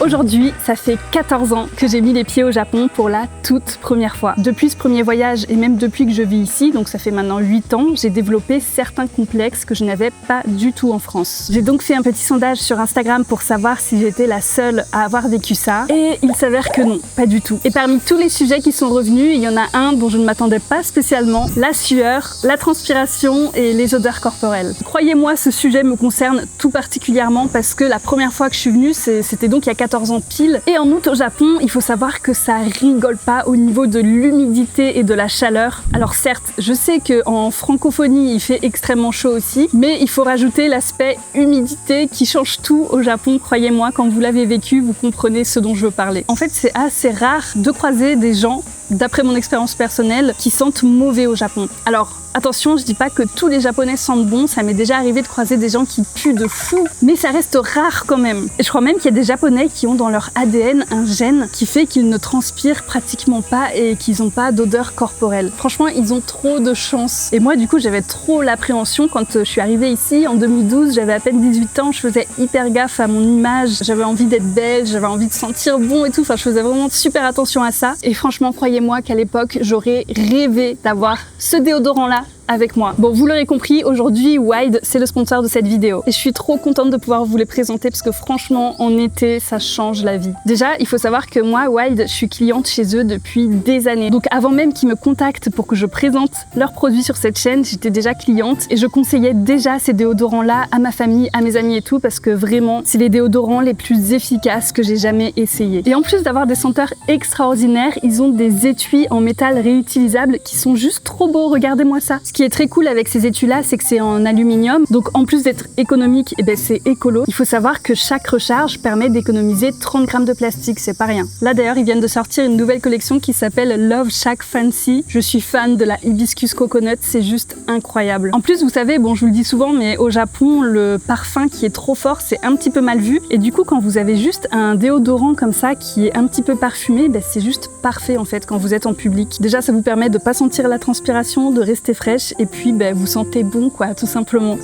Aujourd'hui, ça fait 14 ans que j'ai mis les pieds au Japon pour la toute première fois. Depuis ce premier voyage et même depuis que je vis ici, donc ça fait maintenant 8 ans, j'ai développé certains complexes que je n'avais pas du tout en France. J'ai donc fait un petit sondage sur Instagram pour savoir si j'étais la seule à avoir vécu ça et il s'avère que non, pas du tout. Et parmi tous les sujets qui sont revenus, il y en a un dont je ne m'attendais pas spécialement, la sueur, la transpiration et les odeurs corporelles. Croyez-moi, ce sujet me concerne tout particulièrement parce que la première fois que je suis venue, c'était donc il y a 14 ans pile. Et en août au Japon, il faut savoir que ça rigole pas au niveau de l'humidité et de la chaleur. Alors certes, je sais qu'en francophonie, il fait extrêmement chaud aussi, mais il faut rajouter l'aspect humidité qui change tout au Japon. Croyez-moi, quand vous l'avez vécu, vous comprenez ce dont je veux parler. En fait, c'est assez rare de croiser des gens, d'après mon expérience personnelle, qui sentent mauvais au Japon. Alors, attention, je dis pas que tous les Japonais sentent bon, ça m'est déjà arrivé de croiser des gens qui puent de fou, mais ça reste rare quand même. Et je crois même qu'il y a des Japonais qui ont dans leur ADN un gène qui fait qu'ils ne transpirent pratiquement pas et qu'ils n'ont pas d'odeur corporelle. Franchement, ils ont trop de chance. Et moi, du coup, j'avais trop l'appréhension quand je suis arrivée ici en 2012, j'avais à peine 18 ans, je faisais hyper gaffe à mon image, j'avais envie d'être belle, j'avais envie de sentir bon et tout, enfin, je faisais vraiment super attention à ça. Et franchement, croyez-moi qu'à l'époque, j'aurais rêvé d'avoir ce déodorant-là avec moi. Bon, vous l'aurez compris, aujourd'hui, Wild, c'est le sponsor de cette vidéo. Et je suis trop contente de pouvoir vous les présenter parce que franchement, en été, ça change la vie. Déjà, il faut savoir que moi, Wild, je suis cliente chez eux depuis des années. Donc avant même qu'ils me contactent pour que je présente leurs produits sur cette chaîne, j'étais déjà cliente et je conseillais déjà ces déodorants-là à ma famille, à mes amis et tout parce que vraiment, c'est les déodorants les plus efficaces que j'ai jamais essayés. Et en plus d'avoir des senteurs extraordinaires, ils ont des étuis en métal réutilisables qui sont juste trop beaux. Regardez-moi ça. Ce qui est très cool avec ces étuis-là, c'est que c'est en aluminium. Donc en plus d'être économique, c'est écolo. Il faut savoir que chaque recharge permet d'économiser 30 grammes de plastique, c'est pas rien. Là d'ailleurs, ils viennent de sortir une nouvelle collection qui s'appelle Love Shack Fancy. Je suis fan de la hibiscus coconut, c'est juste incroyable. En plus, vous savez, bon, je vous le dis souvent, mais au Japon, le parfum qui est trop fort, c'est un petit peu mal vu. Et du coup, quand vous avez juste un déodorant comme ça qui est un petit peu parfumé, c'est juste parfait en fait quand vous êtes en public. Déjà, ça vous permet de pas sentir la transpiration, de rester fraîche. Et puis vous sentez bon quoi, tout simplement.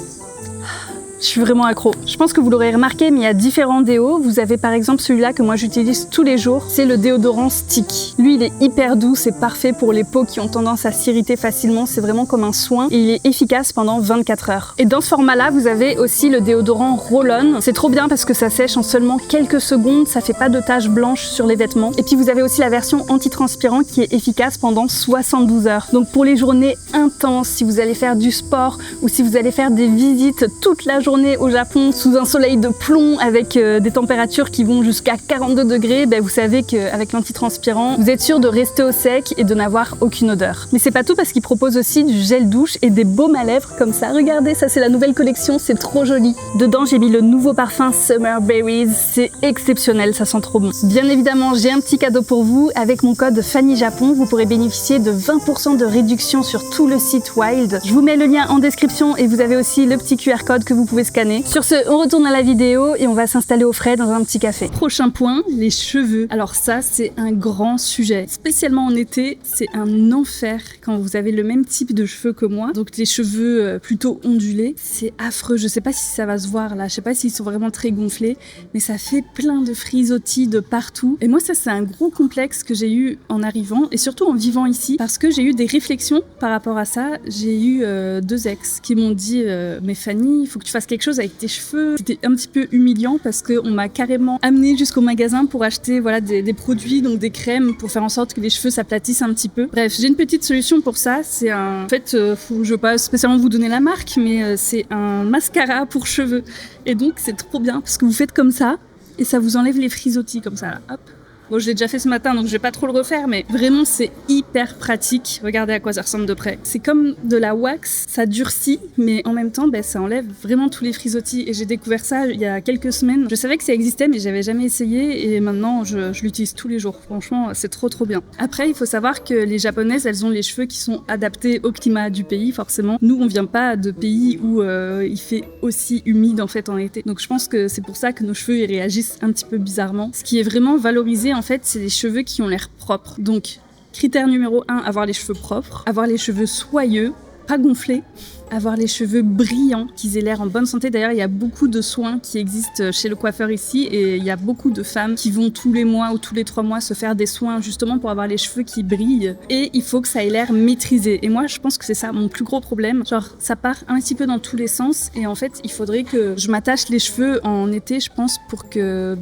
Je suis vraiment accro. Je pense que vous l'aurez remarqué, mais il y a différents déos. Vous avez par exemple celui-là que moi j'utilise tous les jours. C'est le déodorant stick. Lui, il est hyper doux, c'est parfait pour les peaux qui ont tendance à s'irriter facilement. C'est vraiment comme un soin et il est efficace pendant 24 heures. Et dans ce format-là, vous avez aussi le déodorant roll-on. C'est trop bien parce que ça sèche en seulement quelques secondes. Ça fait pas de taches blanches sur les vêtements. Et puis vous avez aussi la version anti-transpirant qui est efficace pendant 72 heures. Donc pour les journées intenses, si vous allez faire du sport ou si vous allez faire des visites toute la journée au Japon sous un soleil de plomb avec des températures qui vont jusqu'à 42 degrés, vous savez qu'avec l'antitranspirant, vous êtes sûr de rester au sec et de n'avoir aucune odeur. Mais c'est pas tout parce qu'ils proposent aussi du gel douche et des baumes à lèvres comme ça. Regardez, ça c'est la nouvelle collection, c'est trop joli. Dedans, j'ai mis le nouveau parfum Summer Berries, c'est exceptionnel, ça sent trop bon. Bien évidemment, j'ai un petit cadeau pour vous. Avec mon code FANNYJAPON, vous pourrez bénéficier de 20% de réduction sur tout le site Wild. Je vous mets le lien en description et vous avez aussi le petit QR code que vous pouvez scanner. Sur ce, on retourne à la vidéo et on va s'installer au frais dans un petit café. Prochain point, les cheveux. Alors ça, c'est un grand sujet. Spécialement en été, c'est un enfer quand vous avez le même type de cheveux que moi. Donc les cheveux plutôt ondulés. C'est affreux. Je sais pas si ça va se voir là. Je sais pas s'ils sont vraiment très gonflés, mais ça fait plein de frisottis de partout. Et moi, ça, c'est un gros complexe que j'ai eu en arrivant et surtout en vivant ici parce que j'ai eu des réflexions par rapport à ça. J'ai eu 2 ex qui m'ont dit mais Fanny, il faut que tu fasses quelque chose avec tes cheveux. C'était un petit peu humiliant parce qu'on m'a carrément amené jusqu'au magasin pour acheter des produits, donc des crèmes pour faire en sorte que les cheveux s'aplatissent un petit peu. Bref, j'ai une petite solution pour ça. C'est en fait, je veux pas spécialement vous donner la marque, mais c'est un mascara pour cheveux. Et donc c'est trop bien parce que vous faites comme ça et ça vous enlève les frisottis comme ça. Là. Hop. Bon, je l'ai déjà fait ce matin, donc je vais pas trop le refaire, mais vraiment, c'est hyper pratique. Regardez à quoi ça ressemble de près. C'est comme de la wax, ça durcit, mais en même temps, ça enlève vraiment tous les frisottis. Et j'ai découvert ça il y a quelques semaines. Je savais que ça existait, mais j'avais jamais essayé. Et maintenant, je l'utilise tous les jours. Franchement, c'est trop bien. Après, il faut savoir que les Japonaises, elles ont les cheveux qui sont adaptés au climat du pays, forcément. Nous, on vient pas de pays où il fait aussi humide, en fait, en été. Donc, je pense que c'est pour ça que nos cheveux, ils réagissent un petit peu bizarrement. Ce qui est vraiment valorisé, en fait, c'est les cheveux qui ont l'air propres. Donc, critère numéro 1, avoir les cheveux propres, avoir les cheveux soyeux, pas gonflés. avoir les cheveux brillants, qu'ils aient l'air en bonne santé. D'ailleurs, il y a beaucoup de soins qui existent chez le coiffeur ici et il y a beaucoup de femmes qui vont tous les mois ou tous les 3 mois se faire des soins justement pour avoir les cheveux qui brillent. Et il faut que ça ait l'air maîtrisé. Et moi, je pense que c'est ça mon plus gros problème. Genre, ça part un petit peu dans tous les sens et en fait, il faudrait que je m'attache les cheveux en été, je pense, pour qu'ils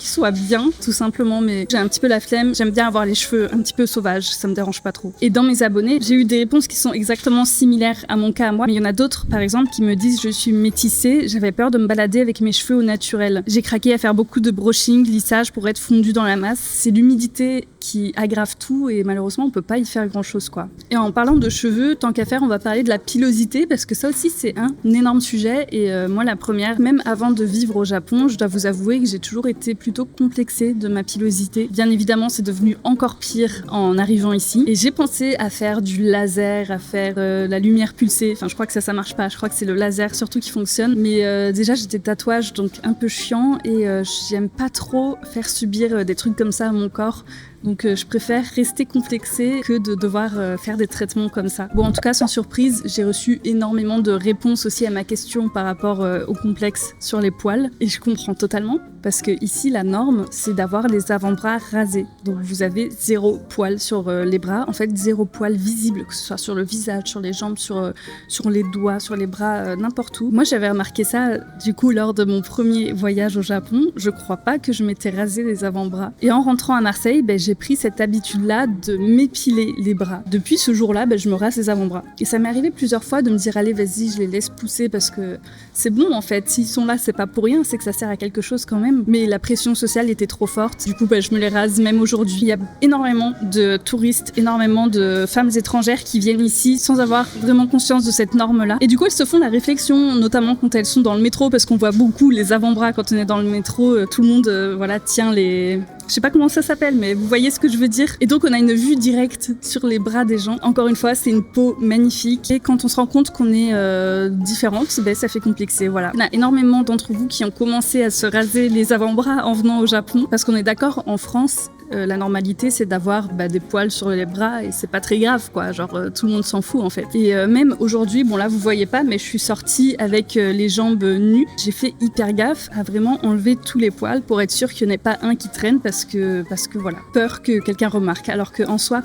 soient bien, tout simplement. Mais j'ai un petit peu la flemme. J'aime bien avoir les cheveux un petit peu sauvages. Ça me dérange pas trop. Et dans mes abonnés, j'ai eu des réponses qui sont exactement similaires à mon cas à moi. Mais il y en a d'autres, par exemple, qui me disent je suis métissée. J'avais peur de me balader avec mes cheveux au naturel. J'ai craqué à faire beaucoup de brushing, lissage pour être fondue dans la masse. C'est l'humidité qui aggrave tout et malheureusement on peut pas y faire grand chose quoi. Et en parlant de cheveux, tant qu'à faire, on va parler de la pilosité parce que ça aussi c'est un énorme sujet et moi la première, même avant de vivre au Japon, je dois vous avouer que j'ai toujours été plutôt complexée de ma pilosité. Bien évidemment c'est devenu encore pire en arrivant ici et j'ai pensé à faire du laser, à faire la lumière pulsée, enfin je crois que ça marche pas, je crois que c'est le laser surtout qui fonctionne mais déjà j'ai des tatouages donc un peu chiant et j'aime pas trop faire subir des trucs comme ça à mon corps. Donc je préfère rester complexée que de devoir faire des traitements comme ça. Bon, en tout cas, sans surprise, j'ai reçu énormément de réponses aussi à ma question par rapport au complexe sur les poils. Et je comprends totalement, parce que ici, la norme, c'est d'avoir les avant-bras rasés. Donc vous avez 0 poil sur les bras, en fait 0 poil visible, que ce soit sur le visage, sur les jambes, sur les doigts, sur les bras, n'importe où. Moi, j'avais remarqué ça, du coup, lors de mon premier voyage au Japon. Je crois pas que je m'étais rasé les avant-bras. Et en rentrant à Marseille, j'ai pris cette habitude-là de m'épiler les bras. Depuis ce jour-là, je me rase les avant-bras. Et ça m'est arrivé plusieurs fois de me dire allez, vas-y, je les laisse pousser parce que c'est bon en fait. S'ils sont là, c'est pas pour rien, c'est que ça sert à quelque chose quand même. Mais la pression sociale était trop forte. Du coup, je me les rase même aujourd'hui. Il y a énormément de touristes, énormément de femmes étrangères qui viennent ici sans avoir vraiment conscience de cette norme-là. Et du coup, elles se font la réflexion, notamment quand elles sont dans le métro, parce qu'on voit beaucoup les avant-bras quand on est dans le métro. Tout le monde tient les... Je sais pas comment ça s'appelle, mais vous voyez ce que je veux dire. Et donc on a une vue directe sur les bras des gens. Encore une fois, c'est une peau magnifique. Et quand on se rend compte qu'on est différente, ça fait complexer. Voilà. Il y en a énormément d'entre vous qui ont commencé à se raser les avant-bras en venant au Japon. Parce qu'on est d'accord, en France, la normalité c'est d'avoir des poils sur les bras et c'est pas très grave quoi. Genre tout le monde s'en fout en fait. Et même aujourd'hui, bon là vous voyez pas, mais je suis sortie avec les jambes nues. J'ai fait hyper gaffe à vraiment enlever tous les poils pour être sûre qu'il n'y en ait pas un qui traîne parce que voilà, peur que quelqu'un remarque. Alors qu'en soi,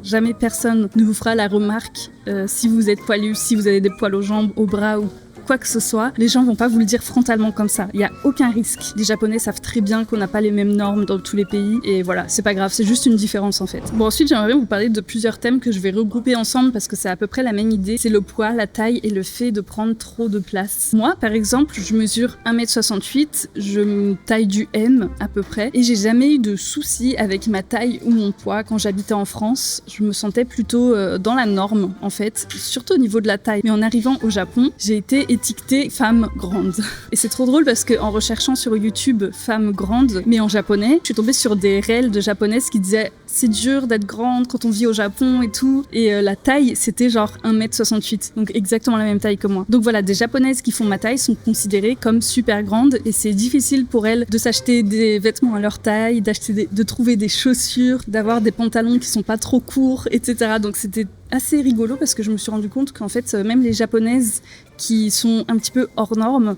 jamais personne ne vous fera la remarque si vous êtes poilu, si vous avez des poils aux jambes, aux bras ou quoi que ce soit, les gens vont pas vous le dire frontalement comme ça. Il y a aucun risque. Les Japonais savent très bien qu'on n'a pas les mêmes normes dans tous les pays et voilà, c'est pas grave, c'est juste une différence en fait. Bon, ensuite, j'aimerais bien vous parler de plusieurs thèmes que je vais regrouper ensemble parce que c'est à peu près la même idée. C'est le poids, la taille et le fait de prendre trop de place. Moi, par exemple, je mesure 1m68, je me taille du M à peu près et j'ai jamais eu de soucis avec ma taille ou mon poids. Quand j'habitais en France, je me sentais plutôt dans la norme en fait, surtout au niveau de la taille. Mais en arrivant au Japon, j'ai été étiquetée femme grande. Et c'est trop drôle parce qu'en recherchant sur YouTube femme grande, mais en japonais, je suis tombée sur des réels de japonaises qui disaient c'est dur d'être grande quand on vit au Japon et tout. Et la taille, c'était genre 1m68. Donc exactement la même taille que moi. Donc voilà, des japonaises qui font ma taille sont considérées comme super grandes et c'est difficile pour elles de s'acheter des vêtements à leur taille, de trouver des chaussures, d'avoir des pantalons qui sont pas trop courts, etc. Donc c'était assez rigolo parce que je me suis rendu compte qu'en fait, même les japonaises qui sont un petit peu hors normes,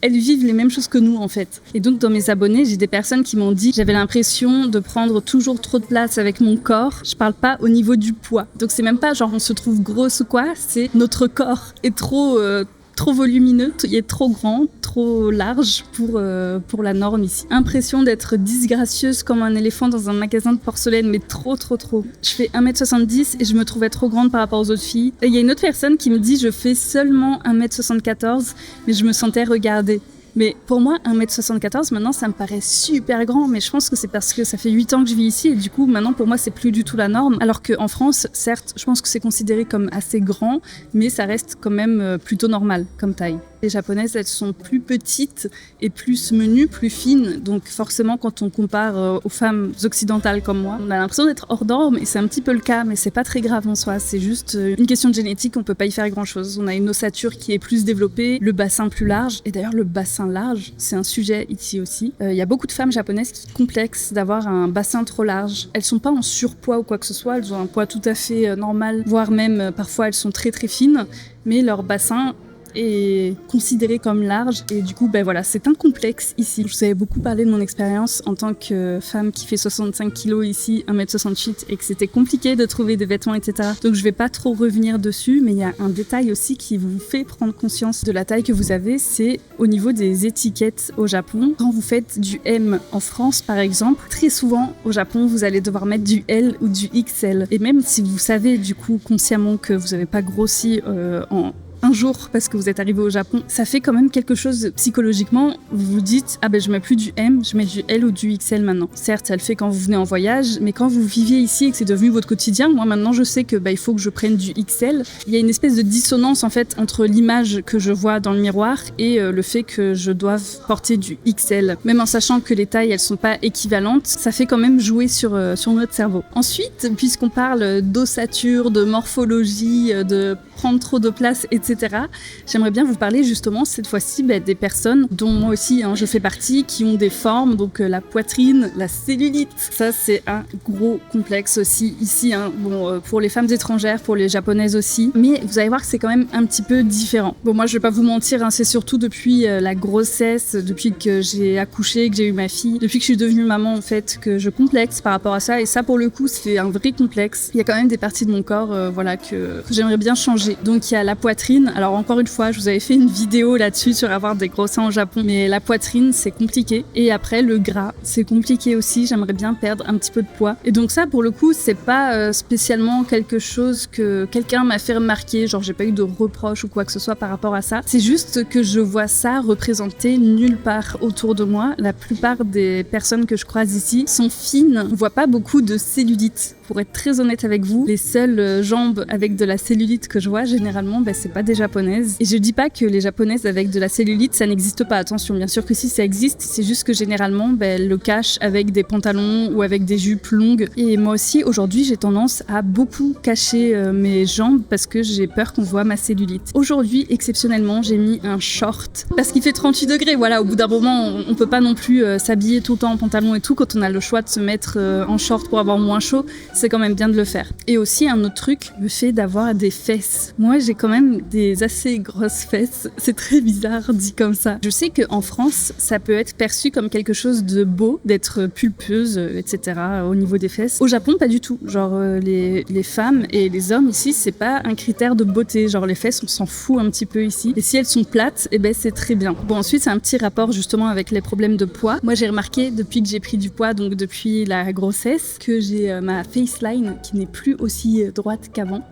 elles vivent les mêmes choses que nous en fait. Et donc dans mes abonnés, j'ai des personnes qui m'ont dit j'avais l'impression de prendre toujours trop de place avec mon corps. Je parle pas au niveau du poids. Donc c'est même pas genre on se trouve grosse ou quoi, c'est notre corps est trop volumineux, il est trop grand, trop large pour la norme ici. Impression d'être disgracieuse comme un éléphant dans un magasin de porcelaine, mais trop. Je fais 1m70 et je me trouvais trop grande par rapport aux autres filles. Et il y a une autre personne qui me dit je fais seulement 1m74, mais je me sentais regardée. Mais pour moi, 1m74, maintenant, ça me paraît super grand. Mais je pense que c'est parce que ça fait 8 ans que je vis ici. Et du coup, maintenant, pour moi, c'est plus du tout la norme. Alors qu'en France, certes, je pense que c'est considéré comme assez grand, mais ça reste quand même plutôt normal comme taille. Les japonaises, elles sont plus petites et plus menues, plus fines. Donc forcément, quand on compare aux femmes occidentales comme moi, on a l'impression d'être hors norme et c'est un petit peu le cas, mais c'est pas très grave en soi. C'est juste une question de génétique, on peut pas y faire grand-chose. On a une ossature qui est plus développée, le bassin plus large. Et d'ailleurs, le bassin large, c'est un sujet ici aussi. Il y a beaucoup de femmes japonaises qui complexent d'avoir un bassin trop large. Elles sont pas en surpoids ou quoi que ce soit, elles ont un poids tout à fait normal, voire même parfois elles sont très très fines, mais leur bassin est considéré comme large et du coup voilà, c'est un complexe ici. Je vous avais beaucoup parlé de mon expérience en tant que femme qui fait 65 kg ici, 1m68 et que c'était compliqué de trouver des vêtements, etc. Donc je vais pas trop revenir dessus, mais il y a un détail aussi qui vous fait prendre conscience de la taille que vous avez, c'est au niveau des étiquettes au Japon. Quand vous faites du M en France par exemple, très souvent au Japon vous allez devoir mettre du L ou du XL. Et même si vous savez du coup consciemment que vous n'avez pas grossi en un jour parce que vous êtes arrivé au Japon, ça fait quand même quelque chose psychologiquement. Vous vous dites, je mets plus du M, je mets du L ou du XL maintenant. Certes, ça le fait quand vous venez en voyage, mais quand vous viviez ici et que c'est devenu votre quotidien, moi maintenant je sais que il faut que je prenne du XL. Il y a une espèce de dissonance en fait entre l'image que je vois dans le miroir et le fait que je doive porter du XL. Même en sachant que les tailles elles sont pas équivalentes, ça fait quand même jouer sur notre cerveau. Ensuite, puisqu'on parle d'ossature, de morphologie, de prendre trop de place, etc. J'aimerais bien vous parler justement cette fois-ci des personnes dont moi aussi je fais partie, qui ont des formes, donc la poitrine, la cellulite. Ça c'est un gros complexe aussi ici, pour les femmes étrangères, pour les japonaises aussi, mais vous allez voir que c'est quand même un petit peu différent. Bon, moi je vais pas vous mentir, c'est surtout depuis la grossesse, depuis que j'ai accouché, que j'ai eu ma fille, depuis que je suis devenue maman en fait, que je complexe par rapport à ça, et ça pour le coup c'est un vrai complexe. Il y a quand même des parties de mon corps que j'aimerais bien changer. Donc il y a la poitrine. Alors encore une fois, je vous avais fait une vidéo là-dessus sur avoir des gros seins au Japon, mais la poitrine c'est compliqué. Et après le gras, c'est compliqué aussi. J'aimerais bien perdre un petit peu de poids. Et donc ça pour le coup, c'est pas spécialement quelque chose que quelqu'un m'a fait remarquer. Genre j'ai pas eu de reproches ou quoi que ce soit par rapport à ça. C'est juste que je vois ça représenté nulle part autour de moi. La plupart des personnes que je croise ici sont fines. On voit pas beaucoup de cellulite. Pour être très honnête avec vous, les seules jambes avec de la cellulite que je vois généralement, c'est pas des japonaises. Et je dis pas que les japonaises avec de la cellulite, ça n'existe pas. Attention, bien sûr que si ça existe, c'est juste que généralement, elles le cachent avec des pantalons ou avec des jupes longues. Et moi aussi, aujourd'hui, j'ai tendance à beaucoup cacher mes jambes parce que j'ai peur qu'on voit ma cellulite. Aujourd'hui, exceptionnellement, j'ai mis un short parce qu'il fait 38 degrés. Voilà, au bout d'un moment, on peut pas non plus s'habiller tout le temps en pantalon et tout. Quand on a le choix de se mettre en short pour avoir moins chaud, c'est quand même bien de le faire. Et aussi, un autre truc, le fait d'avoir des fesses. Moi, j'ai quand même des assez grosses fesses. C'est très bizarre dit comme ça. Je sais qu'en France, ça peut être perçu comme quelque chose de beau, d'être pulpeuse, etc. au niveau des fesses. Au Japon, pas du tout. Genre, les femmes et les hommes ici, c'est pas un critère de beauté. Genre, les fesses, on s'en fout un petit peu ici. Et si elles sont plates, c'est très bien. Bon, ensuite, c'est un petit rapport justement avec les problèmes de poids. Moi, j'ai remarqué depuis que j'ai pris du poids, donc depuis la grossesse, que j'ai ma faceline qui n'est plus aussi droite qu'avant.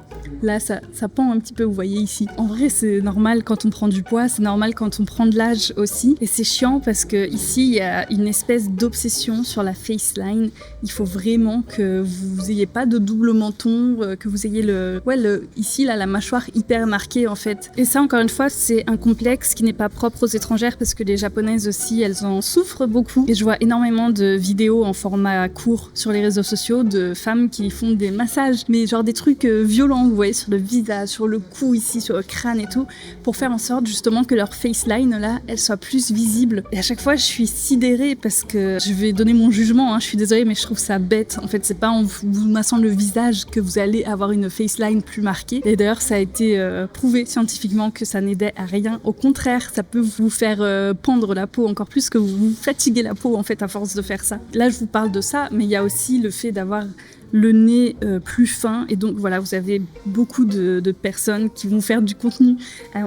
Là, ça pend un petit peu, vous voyez ici. En vrai, c'est normal quand on prend du poids, c'est normal quand on prend de l'âge aussi. Et c'est chiant parce que ici, il y a une espèce d'obsession sur la faceline. Il faut vraiment que vous ayez pas de double menton, que vous ayez ici, là, la mâchoire hyper marquée en fait. Et ça, encore une fois, c'est un complexe qui n'est pas propre aux étrangères parce que les japonaises aussi, elles en souffrent beaucoup. Et je vois énormément de vidéos en format court sur les réseaux sociaux de femmes qui font des massages, mais genre des trucs violents, vous voyez, sur le visage, sur le cou ici, sur le crâne et tout, pour faire en sorte justement que leur faceline là, elle soit plus visible. Et à chaque fois, je suis sidérée parce que je vais donner mon jugement, je suis désolée, mais je trouve ça bête. En fait, c'est pas en vous massant le visage que vous allez avoir une faceline plus marquée. Et d'ailleurs, ça a été prouvé scientifiquement que ça n'aidait à rien. Au contraire, ça peut vous faire pendre la peau encore plus, que vous fatiguez la peau en fait à force de faire ça. Là, je vous parle de ça, mais il y a aussi le fait d'avoir le nez plus fin, et donc voilà, vous avez beaucoup de personnes qui vont faire du contenu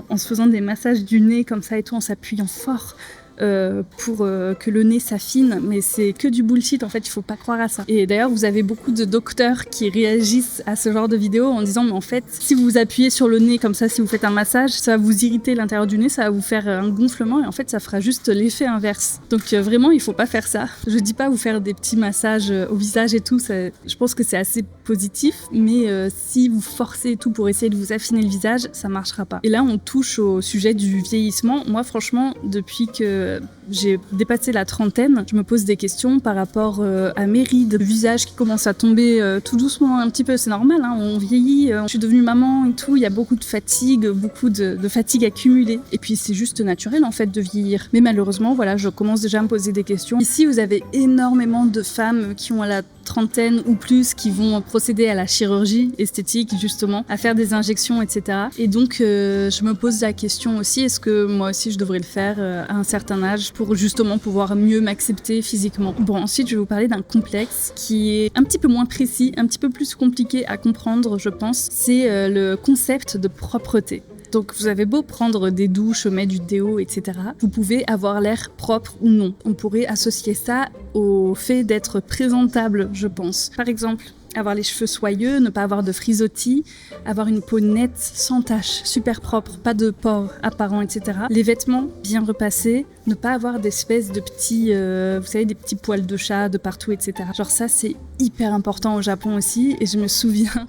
en se faisant des massages du nez comme ça et tout, en s'appuyant fort pour que le nez s'affine, mais c'est que du bullshit en fait, il faut pas croire à ça. Et d'ailleurs vous avez beaucoup de docteurs qui réagissent à ce genre de vidéos en disant mais en fait si vous vous appuyez sur le nez comme ça, si vous faites un massage, ça va vous irriter l'intérieur du nez, ça va vous faire un gonflement et en fait ça fera juste l'effet inverse. Donc vraiment il faut pas faire ça. Je dis pas vous faire des petits massages au visage et tout, ça, je pense que c'est assez positif, mais si vous forcez et tout pour essayer de vous affiner le visage, ça marchera pas. Et là on touche au sujet du vieillissement. Moi franchement depuis que j'ai dépassé la trentaine, je me pose des questions par rapport à mes rides, le visage qui commence à tomber tout doucement un petit peu, c'est normal, hein, on vieillit, je suis devenue maman et tout, il y a beaucoup de fatigue, beaucoup de fatigue accumulée. Et puis c'est juste naturel en fait de vieillir. Mais malheureusement, voilà, je commence déjà à me poser des questions. Ici, vous avez énormément de femmes qui ont la trentaine ou plus qui vont procéder à la chirurgie esthétique justement, à faire des injections, etc. Et donc je me pose la question aussi, est-ce que moi aussi je devrais le faire à un certain âge pour justement pouvoir mieux m'accepter physiquement. Bon, ensuite je vais vous parler d'un complexe qui est un petit peu moins précis, un petit peu plus compliqué à comprendre je pense, c'est le concept de propreté. Donc vous avez beau prendre des douches, mettre du déo, etc. Vous pouvez avoir l'air propre ou non. On pourrait associer ça au fait d'être présentable, je pense. Par exemple, avoir les cheveux soyeux, ne pas avoir de frisottis, avoir une peau nette, sans taches, super propre, pas de pores apparents, etc. Les vêtements bien repassés, ne pas avoir d'espèces de petits, vous savez, des petits poils de chat de partout, etc. Genre ça, c'est hyper important au Japon aussi. Et je me souviens,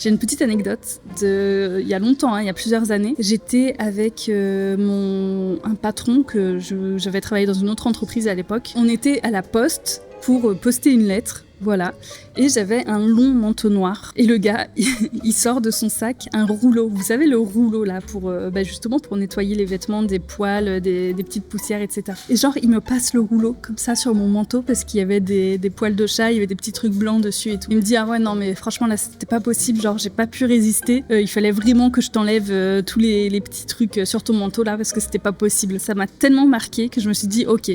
j'ai une petite anecdote il y a longtemps, hein, il y a plusieurs années. J'étais avec un patron que j'avais travaillé dans une autre entreprise à l'époque. On était à la poste pour poster une lettre. Voilà, et j'avais un long manteau noir et le gars il sort de son sac un rouleau, vous savez le rouleau là pour justement pour nettoyer les vêtements des poils, des petites poussières, etc. Et genre il me passe le rouleau comme ça sur mon manteau parce qu'il y avait des poils de chat, il y avait des petits trucs blancs dessus et tout. Il me dit ah ouais non mais franchement là c'était pas possible, genre j'ai pas pu résister, il fallait vraiment que je t'enlève tous les petits trucs sur ton manteau là parce que c'était pas possible. Ça m'a tellement marqué que je me suis dit ok,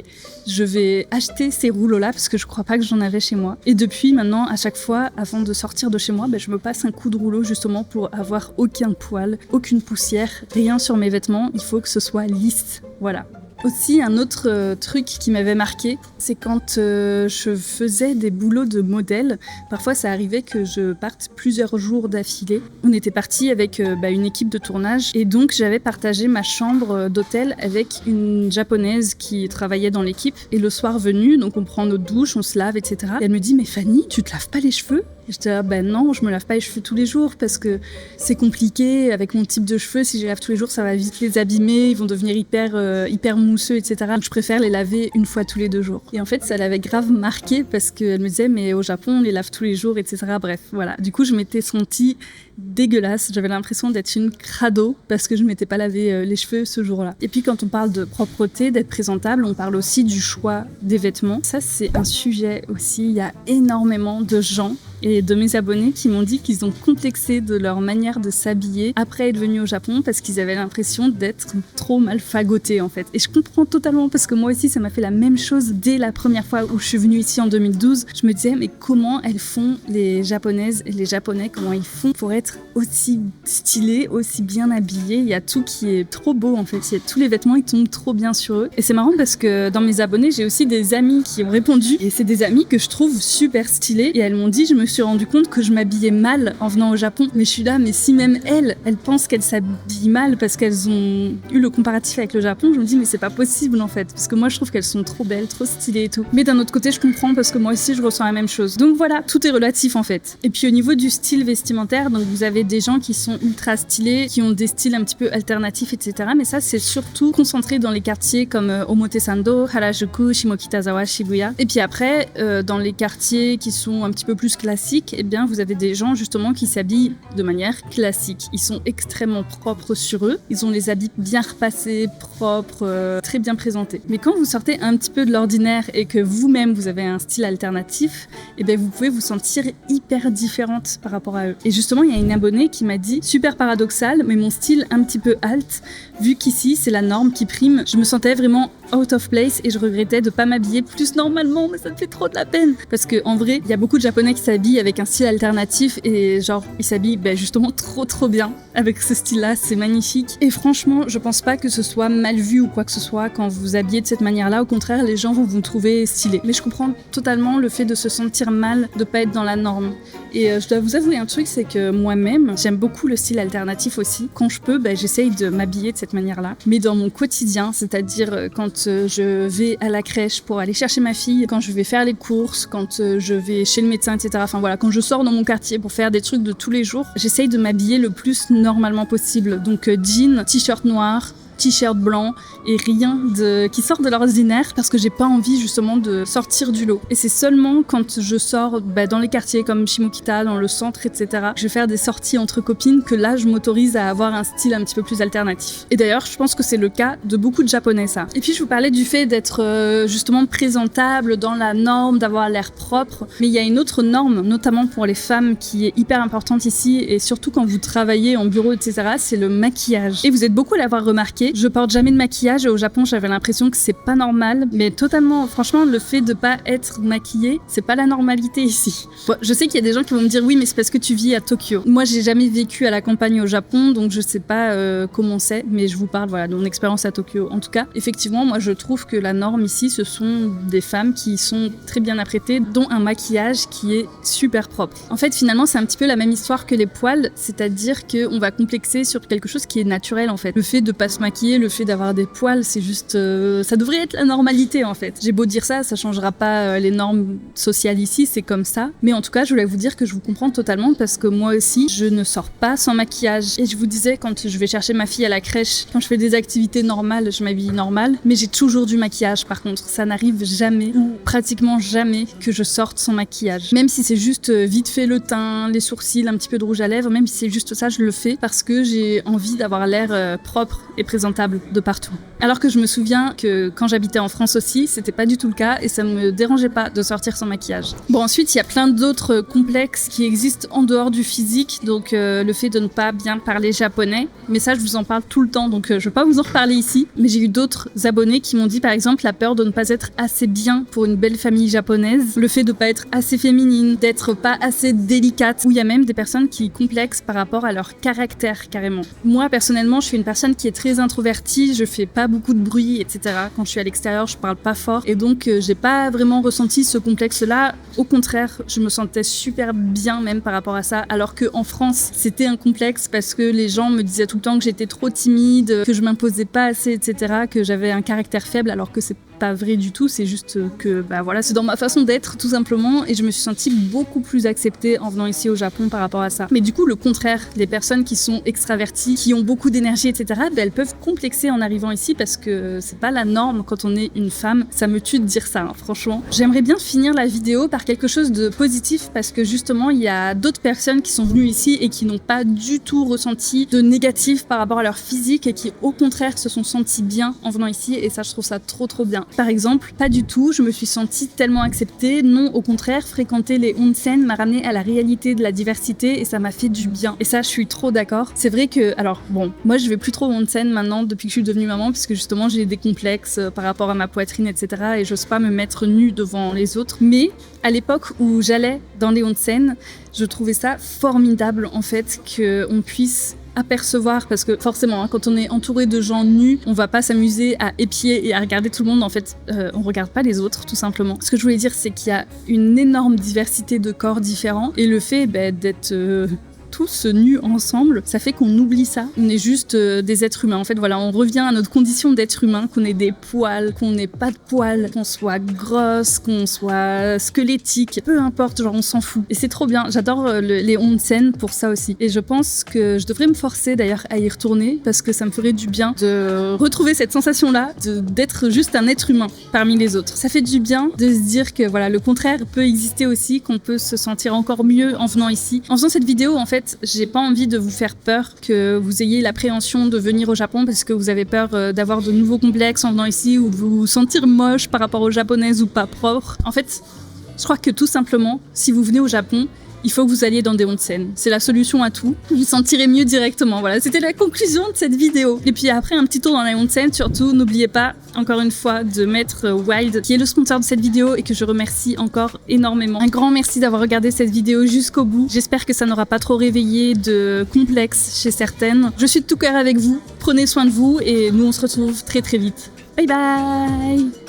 je vais acheter ces rouleaux là parce que je crois pas que j'en avais chez moi. Et depuis maintenant, à chaque fois, avant de sortir de chez moi, je me passe un coup de rouleau justement pour avoir aucun poil, aucune poussière, rien sur mes vêtements. Il faut que ce soit lisse. Voilà. Aussi, un autre truc qui m'avait marqué, c'est quand je faisais des boulots de modèle. Parfois, ça arrivait que je parte plusieurs jours d'affilée. On était partis avec une équipe de tournage et donc j'avais partagé ma chambre d'hôtel avec une japonaise qui travaillait dans l'équipe. Et le soir venu, donc on prend notre douche, on se lave, etc. Et elle me dit « Mais Fanny, tu te laves pas les cheveux ?» Et j'étais là, non, je me lave pas les cheveux tous les jours parce que c'est compliqué avec mon type de cheveux. Si je les lave tous les jours, ça va vite les abîmer, ils vont devenir hyper mousseux, etc. Donc je préfère les laver une fois tous les 2 jours. Et en fait, ça l'avait grave marqué parce qu'elle me disait, mais au Japon, on les lave tous les jours, etc. Bref, voilà. Du coup, je m'étais sentie dégueulasse. J'avais l'impression d'être une crado parce que je m'étais pas lavé les cheveux ce jour-là. Et puis, quand on parle de propreté, d'être présentable, on parle aussi du choix des vêtements. Ça, c'est un sujet aussi. Il y a énormément de gens et de mes abonnés qui m'ont dit qu'ils ont complexé de leur manière de s'habiller après être venus au Japon parce qu'ils avaient l'impression d'être trop mal fagotés en fait. Et je comprends totalement parce que moi aussi ça m'a fait la même chose dès la première fois où je suis venue ici en 2012. Je me disais mais comment elles font les japonaises et les japonais, comment ils font pour être aussi stylés, aussi bien habillés. Il y a tout qui est trop beau en fait. Il y a tous les vêtements qui tombent trop bien sur eux. Et c'est marrant parce que dans mes abonnés j'ai aussi des amis qui ont répondu et c'est des amis que je trouve super stylés et elles m'ont dit je me suis rendu compte que je m'habillais mal en venant au Japon. Mais je suis là, mais si même elles pensent qu'elles s'habillent mal parce qu'elles ont eu le comparatif avec le Japon, je me dis mais c'est pas possible en fait. Parce que moi je trouve qu'elles sont trop belles, trop stylées et tout. Mais d'un autre côté je comprends parce que moi aussi je ressens la même chose. Donc voilà, tout est relatif en fait. Et puis au niveau du style vestimentaire, donc vous avez des gens qui sont ultra stylés, qui ont des styles un petit peu alternatifs, etc. Mais ça c'est surtout concentré dans les quartiers comme Omotesando, Harajuku, Shimokitazawa, Shibuya. Et puis après, dans les quartiers qui sont un petit peu plus classiques, eh bien vous avez des gens justement qui s'habillent de manière classique. Ils sont extrêmement propres sur eux. Ils ont les habits bien repassés, propres, très bien présentés. Mais quand vous sortez un petit peu de l'ordinaire et que vous-même vous avez un style alternatif, eh bien vous pouvez vous sentir hyper différente par rapport à eux. Et justement, il y a une abonnée qui m'a dit super paradoxal, mais mon style un petit peu alt, vu qu'ici c'est la norme qui prime, je me sentais vraiment out of place et je regrettais de pas m'habiller plus normalement, mais ça me fait trop de la peine. Parce qu'en vrai, il y a beaucoup de Japonais qui s'habillent s'habille avec un style alternatif et genre ils s'habillent justement trop bien avec ce style-là, c'est magnifique. Et franchement, je pense pas que ce soit mal vu ou quoi que ce soit quand vous vous habillez de cette manière-là. Au contraire, les gens vont vous trouver stylé. Mais je comprends totalement le fait de se sentir mal, de pas être dans la norme. Et je dois vous avouer un truc, c'est que moi-même, j'aime beaucoup le style alternatif aussi. Quand je peux, j'essaye de m'habiller de cette manière-là. Mais dans mon quotidien, c'est-à-dire quand je vais à la crèche pour aller chercher ma fille, quand je vais faire les courses, quand je vais chez le médecin, etc. Enfin voilà, quand je sors dans mon quartier pour faire des trucs de tous les jours, j'essaye de m'habiller le plus normalement possible. Donc jean, t-shirt noir, t-shirt blanc et rien qui sort de l'ordinaire parce que j'ai pas envie justement de sortir du lot. Et c'est seulement quand je sors dans les quartiers comme Shimokita, dans le centre, etc. Je vais faire des sorties entre copines que là je m'autorise à avoir un style un petit peu plus alternatif. Et d'ailleurs je pense que c'est le cas de beaucoup de Japonais ça. Et puis je vous parlais du fait d'être justement présentable dans la norme, d'avoir l'air propre. Mais il y a une autre norme, notamment pour les femmes, qui est hyper importante ici et surtout quand vous travaillez en bureau, etc. C'est le maquillage. Et vous êtes beaucoup à l'avoir remarqué. Je porte jamais de maquillage et au Japon j'avais l'impression que c'est pas normal, mais totalement, franchement le fait de pas être maquillée c'est pas la normalité ici. Bon, je sais qu'il y a des gens qui vont me dire oui mais c'est parce que tu vis à Tokyo. Moi j'ai jamais vécu à la campagne au Japon donc je sais pas comment c'est, mais je vous parle de mon expérience à Tokyo. En tout cas effectivement moi je trouve que la norme ici ce sont des femmes qui sont très bien apprêtées, dont un maquillage qui est super propre. En fait finalement c'est un petit peu la même histoire que les poils, c'est-à-dire qu'on va complexer sur quelque chose qui est naturel en fait. Le fait de pas se maquiller, le fait d'avoir des poils, c'est juste... ça devrait être la normalité en fait. J'ai beau dire ça, ça changera pas les normes sociales ici, c'est comme ça. Mais en tout cas, je voulais vous dire que je vous comprends totalement parce que moi aussi, je ne sors pas sans maquillage. Et je vous disais, quand je vais chercher ma fille à la crèche, quand je fais des activités normales, je m'habille normal. Mais j'ai toujours du maquillage par contre. Ça n'arrive jamais, ou pratiquement jamais, que je sorte sans maquillage. Même si c'est juste vite fait le teint, les sourcils, un petit peu de rouge à lèvres, même si c'est juste ça, je le fais parce que j'ai envie d'avoir l'air propre et présentable de partout. Alors que je me souviens que quand j'habitais en France aussi, c'était pas du tout le cas et ça me dérangeait pas de sortir sans maquillage. Bon ensuite, il y a plein d'autres complexes qui existent en dehors du physique, donc le fait de ne pas bien parler japonais, mais ça je vous en parle tout le temps, donc je vais pas vous en reparler ici, mais j'ai eu d'autres abonnés qui m'ont dit par exemple la peur de ne pas être assez bien pour une belle famille japonaise, le fait de pas être assez féminine, d'être pas assez délicate, ou il y a même des personnes qui complexent par rapport à leur caractère carrément. Moi personnellement, je suis une personne qui est très introvertie, je fais pas beaucoup de bruit, etc. Quand je suis à l'extérieur, je parle pas fort et donc j'ai pas vraiment ressenti ce complexe-là. Au contraire, je me sentais super bien même par rapport à ça, alors qu'en France, c'était un complexe parce que les gens me disaient tout le temps que j'étais trop timide, que je m'imposais pas assez, etc., que j'avais un caractère faible, alors que c'est pas vrai du tout, c'est juste que c'est dans ma façon d'être tout simplement et je me suis sentie beaucoup plus acceptée en venant ici au Japon par rapport à ça. Mais du coup le contraire, les personnes qui sont extraverties, qui ont beaucoup d'énergie, etc., elles peuvent complexer en arrivant ici parce que c'est pas la norme quand on est une femme. Ça me tue de dire ça, hein, franchement. J'aimerais bien finir la vidéo par quelque chose de positif parce que justement il y a d'autres personnes qui sont venues ici et qui n'ont pas du tout ressenti de négatif par rapport à leur physique et qui au contraire se sont senties bien en venant ici et ça je trouve ça trop bien. Par exemple, pas du tout, je me suis sentie tellement acceptée. Non, au contraire, fréquenter les onsen m'a ramené à la réalité de la diversité et ça m'a fait du bien. Et ça, je suis trop d'accord. C'est vrai que, alors bon, moi je vais plus trop aux onsen maintenant depuis que je suis devenue maman puisque justement j'ai des complexes par rapport à ma poitrine, etc. et j'ose pas me mettre nue devant les autres. Mais à l'époque où j'allais dans les onsen, je trouvais ça formidable en fait qu'on puisse apercevoir, parce que forcément quand on est entouré de gens nus, on va pas s'amuser à épier et à regarder tout le monde, en fait on regarde pas les autres tout simplement. Ce que je voulais dire c'est qu'il y a une énorme diversité de corps différents et le fait d'être tous nus ensemble, ça fait qu'on oublie ça. On est juste des êtres humains. En fait, voilà, on revient à notre condition d'être humain, qu'on ait des poils, qu'on n'ait pas de poils, qu'on soit grosse, qu'on soit squelettique, peu importe, genre on s'en fout. Et c'est trop bien. J'adore les onsen pour ça aussi. Et je pense que je devrais me forcer d'ailleurs à y retourner parce que ça me ferait du bien de retrouver cette sensation-là, d'être juste un être humain parmi les autres. Ça fait du bien de se dire que voilà, le contraire peut exister aussi, qu'on peut se sentir encore mieux en venant ici. En faisant cette vidéo, en fait, j'ai pas envie de vous faire peur, que vous ayez l'appréhension de venir au Japon parce que vous avez peur d'avoir de nouveaux complexes en venant ici ou de vous sentir moche par rapport aux japonaises ou pas propre. En fait, je crois que tout simplement, si vous venez au Japon, il faut que vous alliez dans des onsen. C'est la solution à tout. Vous vous sentirez mieux directement. Voilà, c'était la conclusion de cette vidéo. Et puis après, un petit tour dans les onsen. Surtout, n'oubliez pas, encore une fois, de mettre Wild, qui est le sponsor de cette vidéo et que je remercie encore énormément. Un grand merci d'avoir regardé cette vidéo jusqu'au bout. J'espère que ça n'aura pas trop réveillé de complexes chez certaines. Je suis de tout cœur avec vous. Prenez soin de vous et nous, on se retrouve très très vite. Bye bye!